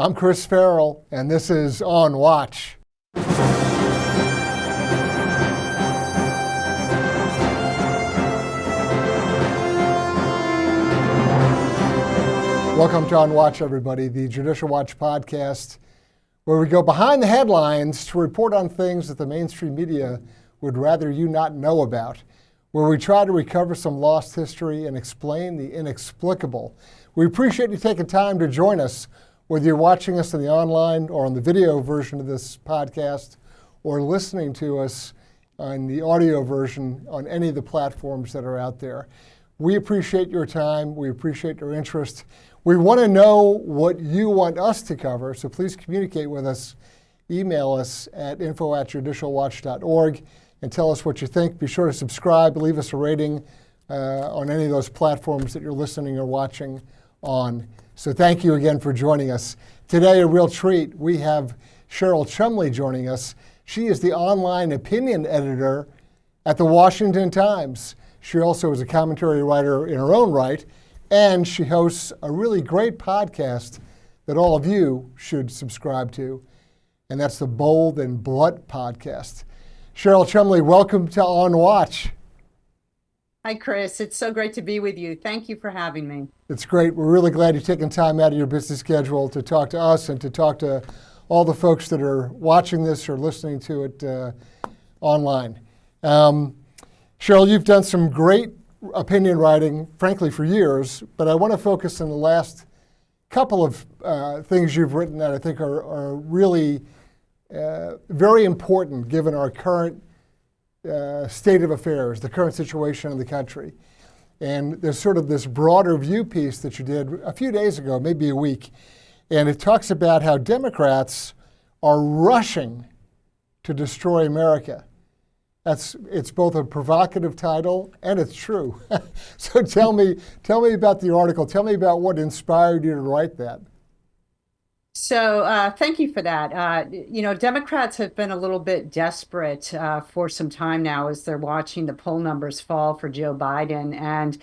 I'm Chris Farrell, and this is On Watch. Welcome to On Watch, everybody, the Judicial Watch podcast, where we go behind the headlines to report on things that the mainstream media would rather you not know about, where we try to recover some lost history and explain the inexplicable. We appreciate you taking time to join us, whether you're watching us in the online or on the video version of this podcast, or listening to us on the audio version on any of the platforms that are out there. We appreciate your time. We appreciate your interest. We want to know what you want us to cover, so please communicate with us. Email us at info@judicialwatch.org and tell us what you think. Be sure to subscribe, leave us a rating on any of those platforms that you're listening or watching on. So thank you again for joining us. Today, a real treat. We have Cheryl Chumley joining us. She is the online opinion editor at the Washington Times. She also is a commentary writer in her own right, and she hosts a really great podcast that all of you should subscribe to, and that's the Bold and Blunt podcast. Cheryl Chumley, welcome to On Watch. Hi, Chris. It's so great to be with you. Thank you for having me. It's great. We're really glad you're taking time out of your busy schedule to talk to us and to talk to all the folks that are watching this or listening to it online. Cheryl, you've done some great opinion writing, frankly, for years, but I want to focus on the last couple of things you've written that I think are really very important given our current state of affairs, the current situation in the country. And there's sort of this broader view piece that you did a few days ago, maybe a week, and it talks about how Democrats are rushing to destroy America. It's both a provocative title and it's true. So tell me about the article. Tell me about what inspired you to write that. So thank you for that. Democrats have been a little bit desperate for some time now as they're watching the poll numbers fall for Joe Biden, and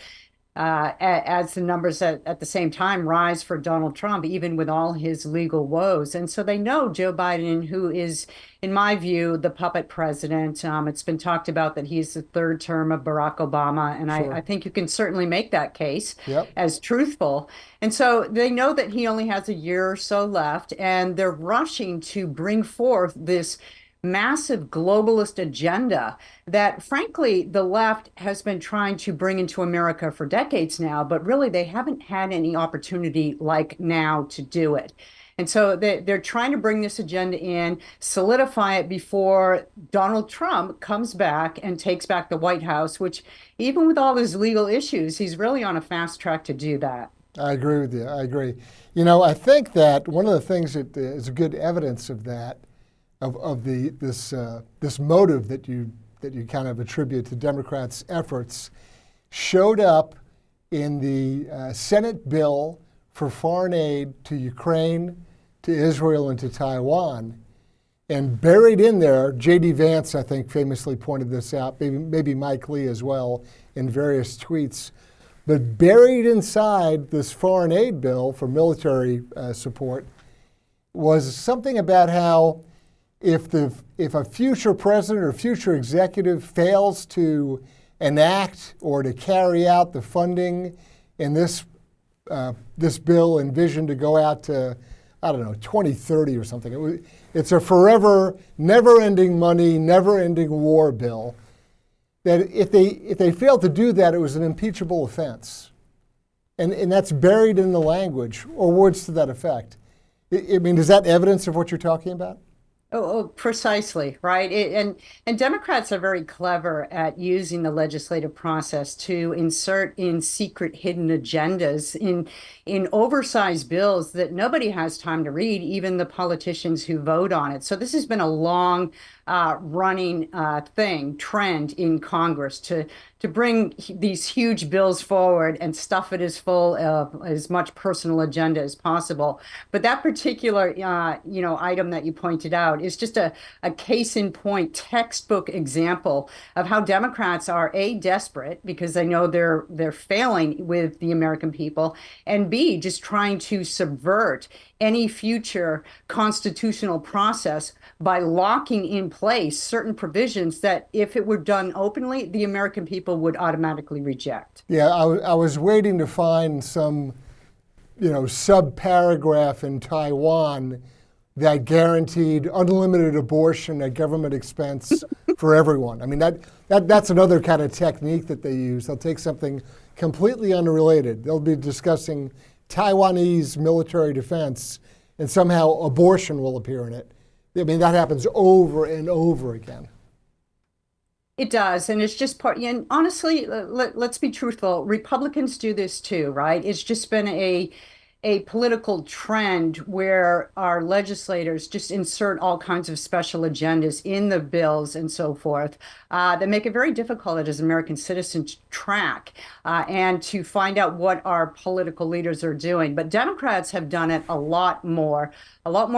as the numbers at the same time rise for Donald Trump, even with all his legal woes. And so they know Joe Biden, who is, in my view, the puppet president. It's been talked about that he's the third term of Barack Obama, and Sure. I think you can certainly make that case Yep. as truthful. And so they know that he only has a year or so left, and they're rushing to bring forth this massive globalist agenda that, frankly, the left has been trying to bring into America for decades now, but really they haven't had any opportunity like now to do it. And so they're trying to bring this agenda in, solidify it before Donald Trump comes back and takes back the White House, which, even with all his legal issues, he's really on a fast track to do that. I agree with you. I agree. I think that one of the things that is good evidence of that, of this motive that you kind of attribute to Democrats' efforts, showed up in the Senate bill for foreign aid to Ukraine, to Israel, and to Taiwan. And buried in there, J.D. Vance, I think, famously pointed this out, maybe Mike Lee as well, in various tweets. But buried inside this foreign aid bill for military support was something about how if a future president or future executive fails to enact or to carry out the funding in this bill envisioned to go out to, 2030 or something. It's a forever, never-ending money, never-ending war bill. That if they failed to do that, it was an impeachable offense. And that's buried in the language, or words to that effect. Is that evidence of what you're talking about? Oh, precisely, right. And Democrats are very clever at using the legislative process to insert in secret hidden agendas in oversized bills that nobody has time to read, even the politicians who vote on it. So this has been a long running trend in Congress to to bring these huge bills forward and stuff it as full of as much personal agenda as possible. But that particular, item that you pointed out is just a case in point, textbook example of how Democrats are A, desperate because they know they're failing with the American people, and B, just trying to subvert any future constitutional process by locking in place certain provisions that, if it were done openly, the American people would automatically reject. Yeah, I was waiting to find some, sub-paragraph in Taiwan that guaranteed unlimited abortion at government expense for everyone. I mean, that's another kind of technique that they use. They'll take something completely unrelated. They'll be discussing Taiwanese military defense, and somehow abortion will appear in it. I mean, that happens over and over again. It does, and it's just part. And honestly, let's be truthful. Republicans do this too, right? It's just been a political trend where our legislators just insert all kinds of special agendas in the bills and so forth that make it very difficult as American citizens to track and to find out what our political leaders are doing. But Democrats have done it a lot more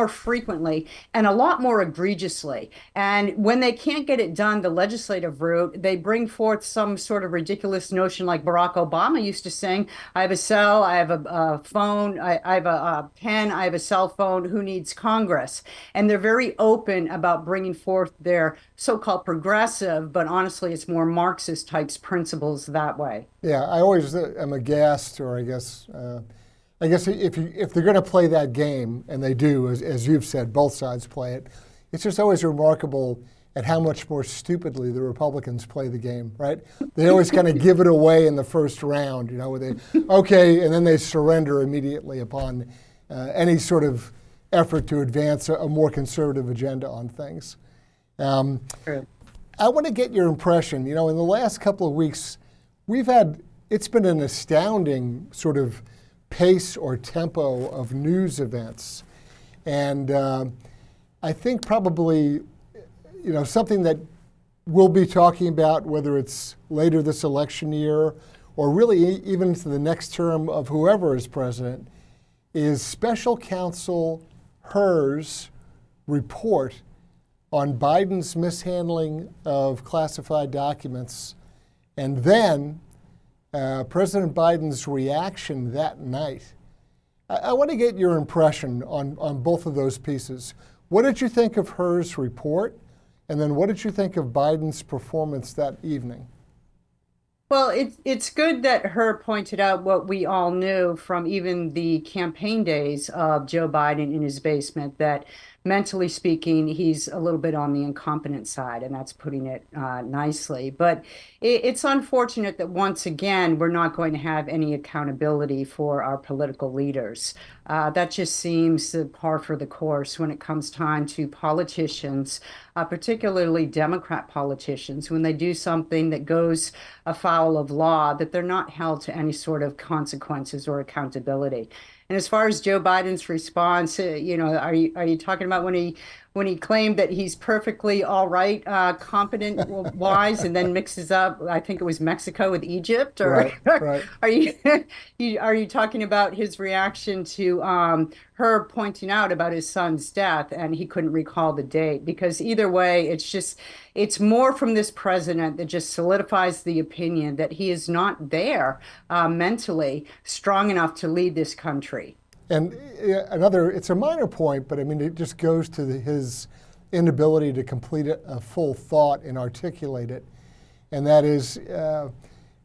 frequently, and a lot more egregiously. And when they can't get it done the legislative route, they bring forth some sort of ridiculous notion like Barack Obama used to sing, I have a cell, I have a phone, I have a pen, I have a cell phone, who needs Congress? And they're very open about bringing forth their so-called progressive, but honestly, it's more Marxist types principles that way. Yeah, I always am aghast, or I guess if they're going to play that game, and they do, as you've said, both sides play it, it's just always remarkable at how much more stupidly the Republicans play the game, right? They always kind of give it away in the first round, where and then they surrender immediately upon any sort of effort to advance a more conservative agenda on things. I want to get your impression. In the last couple of weeks, it's been an astounding sort of pace or tempo of news events. And I think probably, something that we'll be talking about, whether it's later this election year or really even to the next term of whoever is president, is Special Counsel Hur's report on Biden's mishandling of classified documents, and then President Biden's reaction that night. I want to get your impression on both of those pieces. What did you think of Hur's report? And then what did you think of Biden's performance that evening? Well, it's good that Hur pointed out what we all knew from even the campaign days of Joe Biden in his basement, that mentally speaking, he's a little bit on the incompetent side, and that's putting it nicely. But it's unfortunate that once again, we're not going to have any accountability for our political leaders. That just seems the par for the course when it comes time to politicians, particularly Democrat politicians, when they do something that goes afoul of law, that they're not held to any sort of consequences or accountability. And as far as Joe Biden's response, are you talking about when he claimed that he's perfectly all right, competent wise, and then mixes up, I think it was Mexico with Egypt, or right. are you talking about his reaction to her pointing out about his son's death and he couldn't recall the date? Because either way, it's more from this president that just solidifies the opinion that he is not there mentally strong enough to lead this country. And it's a minor point, but I mean, it just goes to his inability to complete a full thought and articulate it. And that is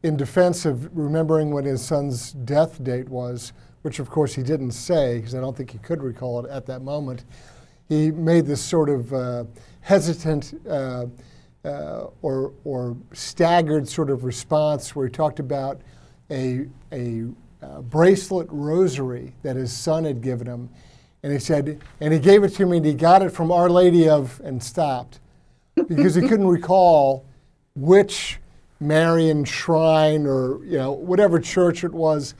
in defense of remembering when his son's death date was, which of course he didn't say, because I don't think he could recall it at that moment. He made this sort of hesitant or staggered sort of response where he talked about a bracelet rosary that his son had given him. And he said, and he gave it to me and he got it from Our Lady of, and stopped. Because he couldn't recall which Marian shrine or whatever church it was.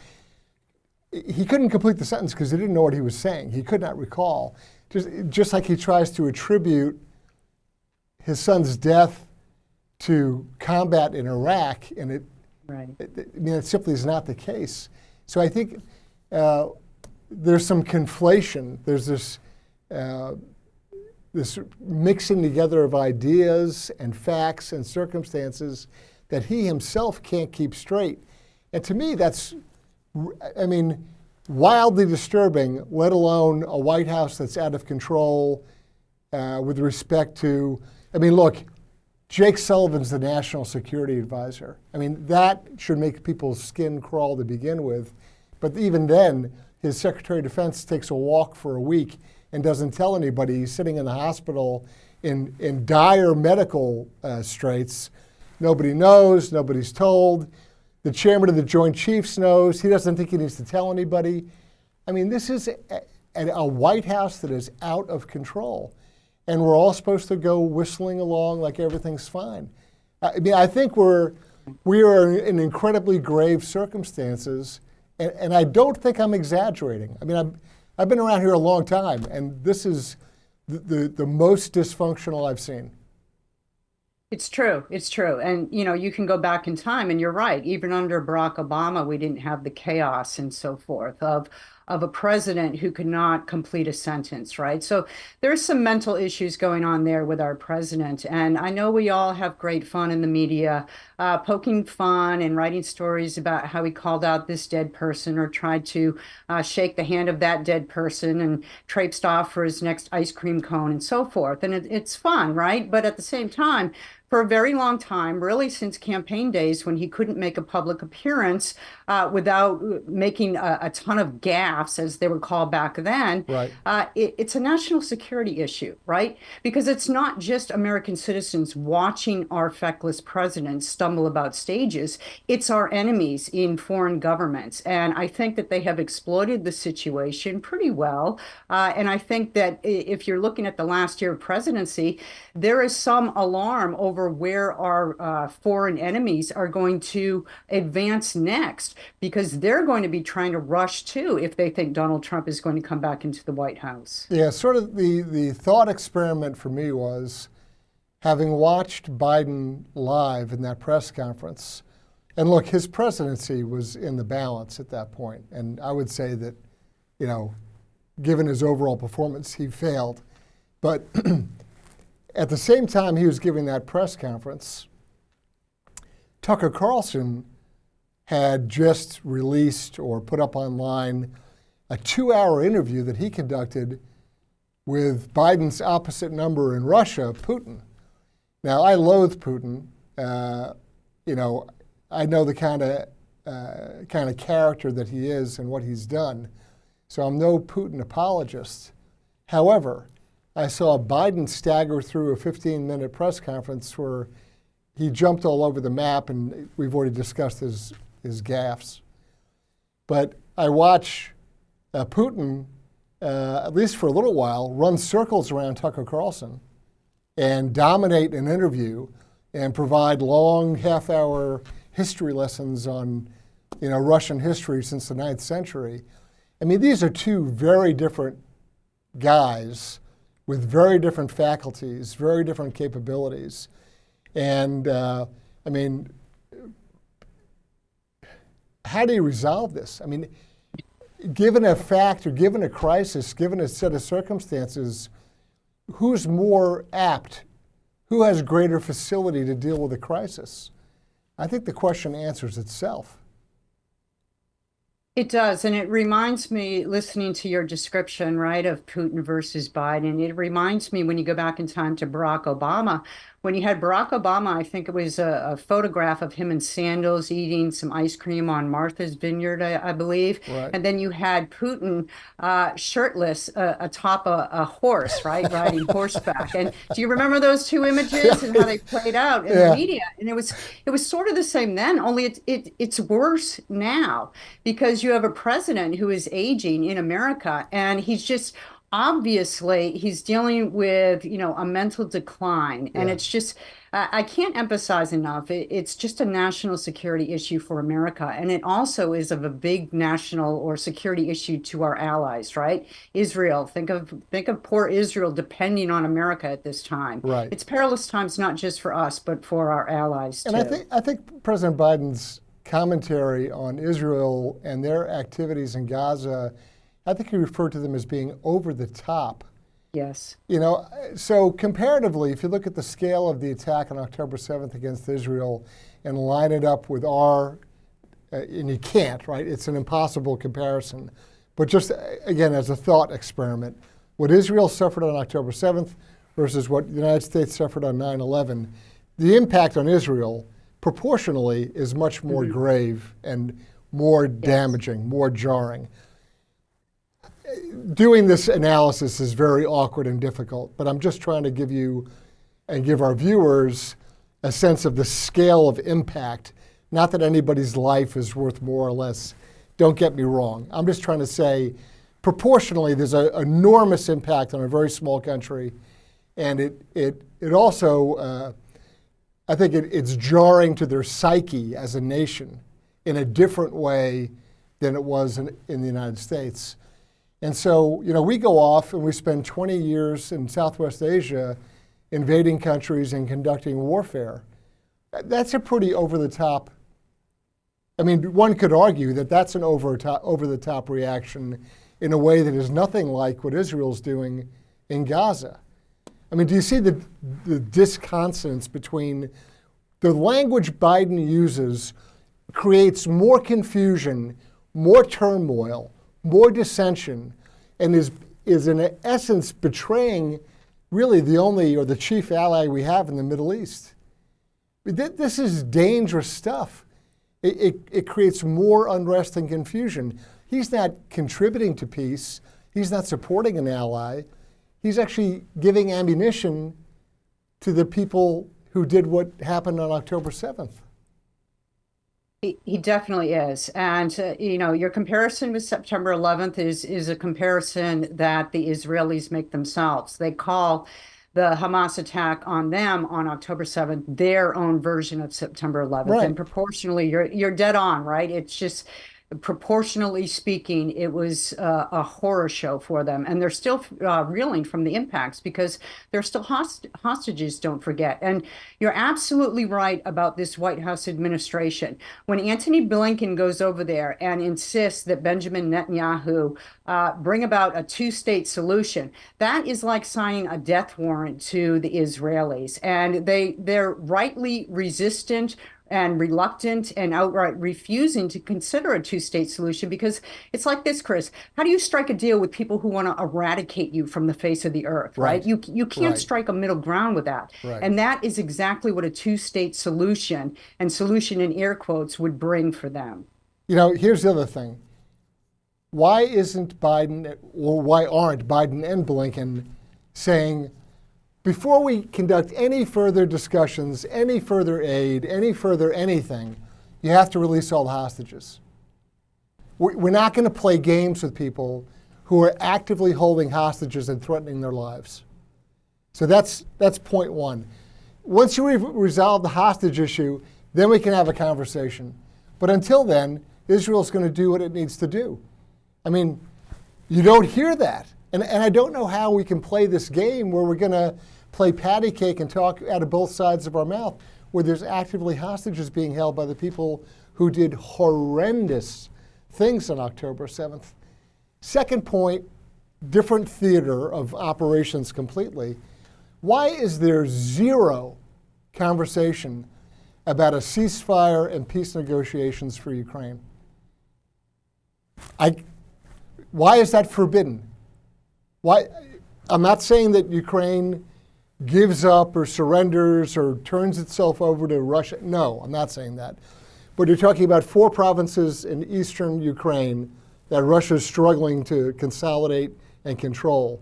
He couldn't complete the sentence because he didn't know what he was saying. He could not recall. Just like he tries to attribute his son's death to combat in Iraq, and Right. I mean, it simply is not the case. So I think there's some conflation. There's this mixing together of ideas and facts and circumstances that he himself can't keep straight. And to me, that's, I mean, wildly disturbing, let alone a White House that's out of control with respect to, I mean, look, Jake Sullivan's the National Security Advisor. I mean, that should make people's skin crawl to begin with. But even then, his Secretary of Defense takes a walk for a week and doesn't tell anybody. He's sitting in the hospital in dire medical straits. Nobody knows, nobody's told. The chairman of the Joint Chiefs knows. He doesn't think he needs to tell anybody. I mean, this is a White House that is out of control. And we're all supposed to go whistling along like everything's fine. I mean, I think we are in incredibly grave circumstances, and I don't think I'm exaggerating. I mean, I've been around here a long time, and this is the most dysfunctional I've seen. It's true. It's true. And, you know, you can go back in time and you're right. Even under Barack Obama, we didn't have the chaos and so forth of a president who could not complete a sentence, right? So there's some mental issues going on there with our president. And I know we all have great fun in the media, poking fun and writing stories about how he called out this dead person or tried to shake the hand of that dead person and traipsed off for his next ice cream cone and so forth. And it's fun, right? But at the same time, for a very long time, really since campaign days when he couldn't make a public appearance without making a ton of gaffes, as they were called back then, Right. It's a national security issue, right? Because it's not just American citizens watching our feckless president stumble about stages. It's our enemies in foreign governments. And I think that they have exploited the situation pretty well. And I think that if you're looking at the last year of presidency, there is some alarm over where our foreign enemies are going to advance next, because they're going to be trying to rush too if they think Donald Trump is going to come back into the White House. Yeah, sort of the thought experiment for me was having watched Biden live in that press conference. And look, his presidency was in the balance at that point. And I would say that, you know, given his overall performance, he failed. But at the same time he was giving that press conference, Tucker Carlson had just released or put up online a 2-hour interview that he conducted with Biden's opposite number in Russia, Putin. Now, I loathe Putin. You know, I know the kind of character that he is and what he's done. So I'm no Putin apologist. However, I saw Biden stagger through a 15-minute press conference where he jumped all over the map, and we've already discussed his gaffes. But I watch Putin, at least for a little while, run circles around Tucker Carlson and dominate an interview and provide long half-hour history lessons on, you know, Russian history since the 9th century. I mean, these are two very different guys with very different faculties, very different capabilities. And I mean, how do you resolve this? I mean, given a fact or given a crisis, given a set of circumstances, who's more apt? Who has greater facility to deal with a crisis? I think the question answers itself. It does. And it reminds me, listening to your description, right, of Putin versus Biden, it reminds me when you go back in time to Barack Obama. When you had Barack Obama, I think it was a photograph of him in sandals eating some ice cream on Martha's Vineyard, I believe. Right. And then you had Putin shirtless atop a horse, right, riding horseback. And do you remember those two images and how they played out in the media? And it was sort of the same then, only it's worse now, because you have a president who is aging in America, and he's just obviously he's dealing with, you know, a mental decline. And it's just I can't emphasize enough. It's just a national security issue for America. And it also is of a big national or security issue to our allies, right? Israel, think of poor Israel depending on America at this time. Right. It's perilous times not just for us, but for our allies And too. I think President Biden's commentary on Israel and their activities in Gaza, I think he referred to them as being over the top. Yes. So comparatively, if you look at the scale of the attack on October 7th against Israel and line it up with and you can't, right? It's an impossible comparison. But just, again, as a thought experiment, what Israel suffered on October 7th versus what the United States suffered on 9/11, the impact on Israel proportionally is much more grave and more damaging, more jarring. Doing this analysis is very awkward and difficult, but I'm just trying to give you and give our viewers a sense of the scale of impact. Not that anybody's life is worth more or less. Don't get me wrong. I'm just trying to say proportionally there's an enormous impact on a very small country, and it also I think it's jarring to their psyche as a nation in a different way than it was in the United States. And so, we go off and we spend 20 years in Southwest Asia invading countries and conducting warfare. That's a pretty over-the-top. I mean, one could argue that that's an over-the-top reaction in a way that is nothing like what Israel's doing in Gaza. I mean, do you see the disconsonance between the language Biden uses creates more confusion, more turmoil, more dissension, and is in essence betraying really the only or the chief ally we have in the Middle East. This is dangerous stuff. It creates more unrest and confusion. He's not contributing to peace. He's not supporting an ally. He's actually giving ammunition to the people who did what happened on October 7th. He definitely is. And, your comparison with September 11th is a comparison that the Israelis make themselves. They call the Hamas attack on them on October 7th their own version of September 11th. Right. And proportionally, you're dead on, right? It's just proportionally speaking, it was a horror show for them. And they're still reeling from the impacts because they're still hostages, don't forget. And you're absolutely right about this White House administration. When Antony Blinken goes over there and insists that Benjamin Netanyahu bring about a two-state solution, that is like signing a death warrant to the Israelis. And they're rightly resistant and reluctant and outright refusing to consider a two-state solution because it's like this, Chris. How do you strike a deal with people who want to eradicate you from the face of the earth, right? You can't strike a middle ground with that. Right. And that is exactly what a two-state solution, and solution in air quotes, would bring for them. Here's the other thing. Why aren't Biden and Blinken saying, before we conduct any further discussions, any further aid, any further anything, you have to release all the hostages? We're not going to play games with people who are actively holding hostages and threatening their lives. So that's point one. Once you resolve the hostage issue, then we can have a conversation. But until then, Israel's going to do what it needs to do. I mean, you don't hear that. And I don't know how we can play this game where we're going to play patty cake and talk out of both sides of our mouth, where there's actively hostages being held by the people who did horrendous things on October 7th. Second point, different theater of operations completely. Why is there zero conversation about a ceasefire and peace negotiations for Ukraine? Why is that forbidden? Why? I'm not saying that Ukraine gives up or surrenders or turns itself over to Russia. No, I'm not saying that. But you're talking about 4 provinces in eastern Ukraine that Russia is struggling to consolidate and control.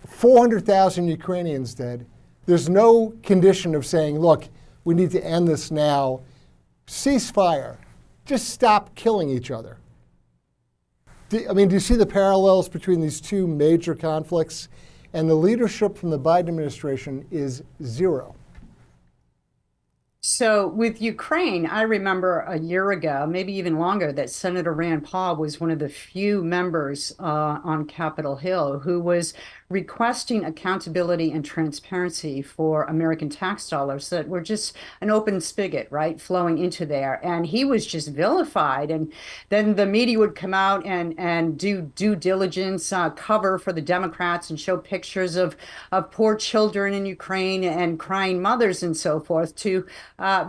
400,000 Ukrainians dead. There's no condition of saying, look, we need to end this now. Ceasefire. Just stop killing each other. Do you see the parallels between these two major conflicts? And the leadership from the Biden administration is zero. So with Ukraine, I remember a year ago, maybe even longer, that Senator Rand Paul was one of the few members on Capitol Hill who was requesting accountability and transparency for American tax dollars that were just an open spigot, right, flowing into there. And he was just vilified. And then the media would come out and do due diligence, cover for the Democrats and show pictures of poor children in Ukraine and crying mothers and so forth to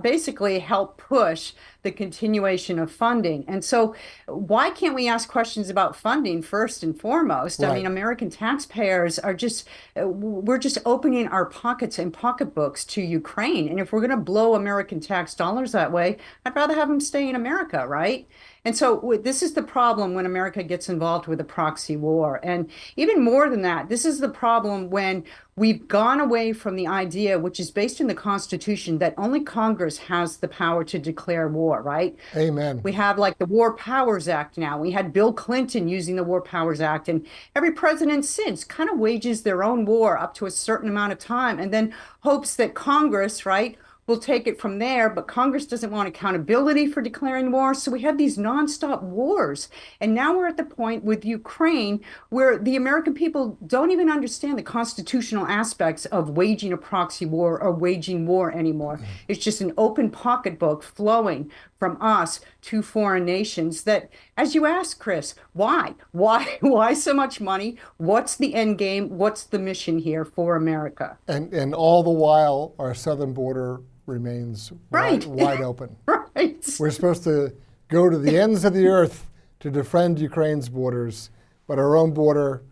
basically help push the continuation of funding. And so, why can't we ask questions about funding first and foremost? I mean, Right. American taxpayers are just, we're just opening our pockets and pocketbooks to Ukraine. And if we're going to blow American tax dollars that way, I'd rather have them stay in America, right? And so this is the problem when America gets involved with a proxy war. And even more than that, this is the problem when we've gone away from the idea, which is based in the Constitution, that only Congress has the power to declare war, right? Amen. We have like the War Powers Act now. We had Bill Clinton using the War Powers Act, and every president since kind of wages their own war up to a certain amount of time and then hopes that Congress, right, will take it from there. But Congress doesn't want accountability for declaring war. So we have these nonstop wars. And now we're at the point with Ukraine where the American people don't even understand the constitutional aspects of waging a proxy war or waging war anymore. It's just an open pocketbook flowing from us to foreign nations that, as you asked, Chris, why? Why so much money? What's the end game? What's the mission here for America? And all the while, our southern border remains Right. wide open. Right. We're supposed to go to the ends of the earth to defend Ukraine's borders, but our own border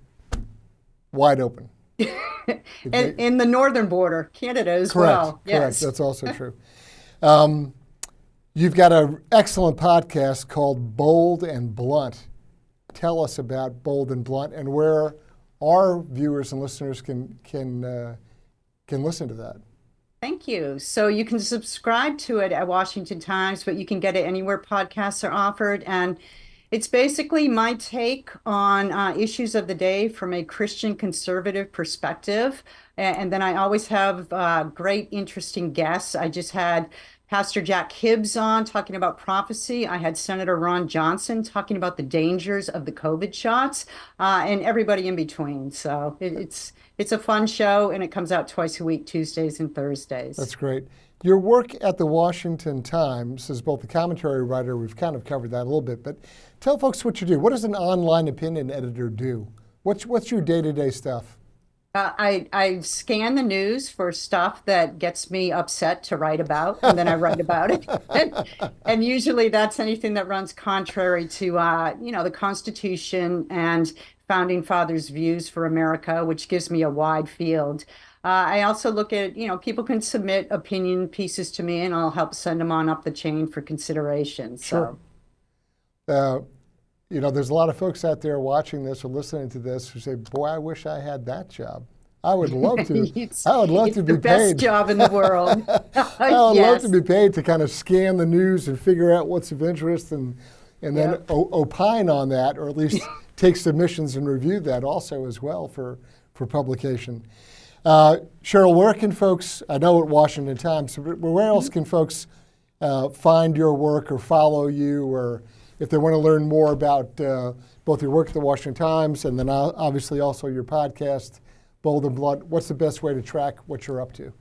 wide open. And in the northern border, Canada as Correct. well. Correct. Yes. That's also true. You've got an excellent podcast called Bold and Blunt. Tell us about Bold and Blunt and where our viewers and listeners can listen to that. Thank you. So you can subscribe to it at Washington Times, but you can get it anywhere podcasts are offered. And it's basically my take on issues of the day from a Christian conservative perspective. And then I always have great, interesting guests. I just had Pastor Jack Hibbs on talking about prophecy. I had Senator Ron Johnson talking about the dangers of the COVID shots, and everybody in between. So it's a fun show, and it comes out twice a week, Tuesdays and Thursdays. That's great. Your work at the Washington Times as both a commentary writer, we've kind of covered that a little bit, but tell folks what you do. What does an online opinion editor do? What's your day-to-day stuff? I scan the news for stuff that gets me upset to write about, and then I write about it. And usually that's anything that runs contrary to, the Constitution and Founding Fathers' views for America, which gives me a wide field. I also look at, people can submit opinion pieces to me, and I'll help send them on up the chain for consideration. Sure. There's a lot of folks out there watching this or listening to this who say, "Boy, I wish I had that job. I would love to. I would love to be the best paid. job in the world." I would love Yes. to be paid to kind of scan the news and figure out what's of interest and then Yep. opine on that, or at least take submissions and review that also as well for publication. Cheryl, where can folks? I know at Washington Times, but where else can folks find your work or follow you, or if they want to learn more about both your work at the Washington Times and then obviously also your podcast, Bold and Blunt, what's the best way to track what you're up to?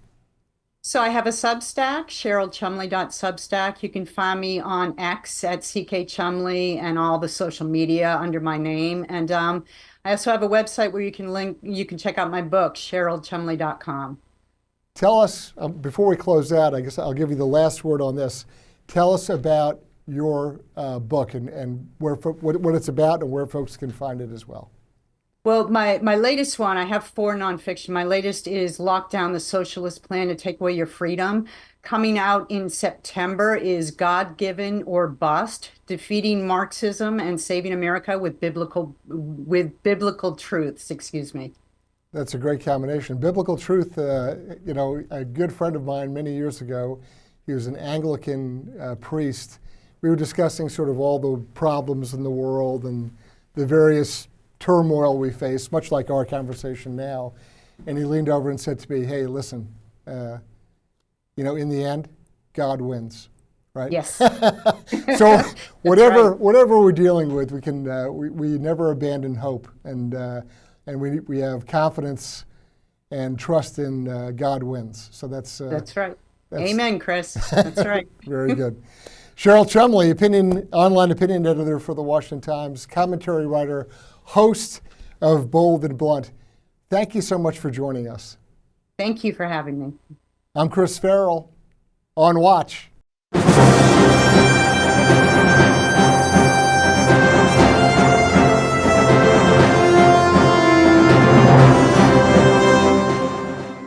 So I have a Substack, CherylChumley.substack. You can find me on X at CK Chumley and all the social media under my name. And I also have a website where you can check out my book, CherylChumley.com. Tell us, before we close out, I guess I'll give you the last word on this. Tell us about your book and what it's about and where folks can find it as well. Well, my latest one, I have 4 nonfiction. My latest is Lock Down the Socialist Plan to Take Away Your Freedom. Coming out in September is God-Given or Bust, Defeating Marxism and Saving America with Biblical Truths, excuse me. That's a great combination. Biblical truth, a good friend of mine many years ago, he was an Anglican priest. We were discussing sort of all the problems in the world and the various turmoil we face, much like our conversation now. And he leaned over and said to me, "Hey, listen, in the end, God wins, right? Yes. So right. whatever we're dealing with, we can we never abandon hope, and we have confidence and trust in God wins. So that's Right. that's Amen, Chris. That's right. very good. Cheryl Chumley, online opinion editor for the Washington Times, commentary writer, host of Bold and Blunt. Thank you so much for joining us. Thank you for having me. I'm Chris Farrell, on watch.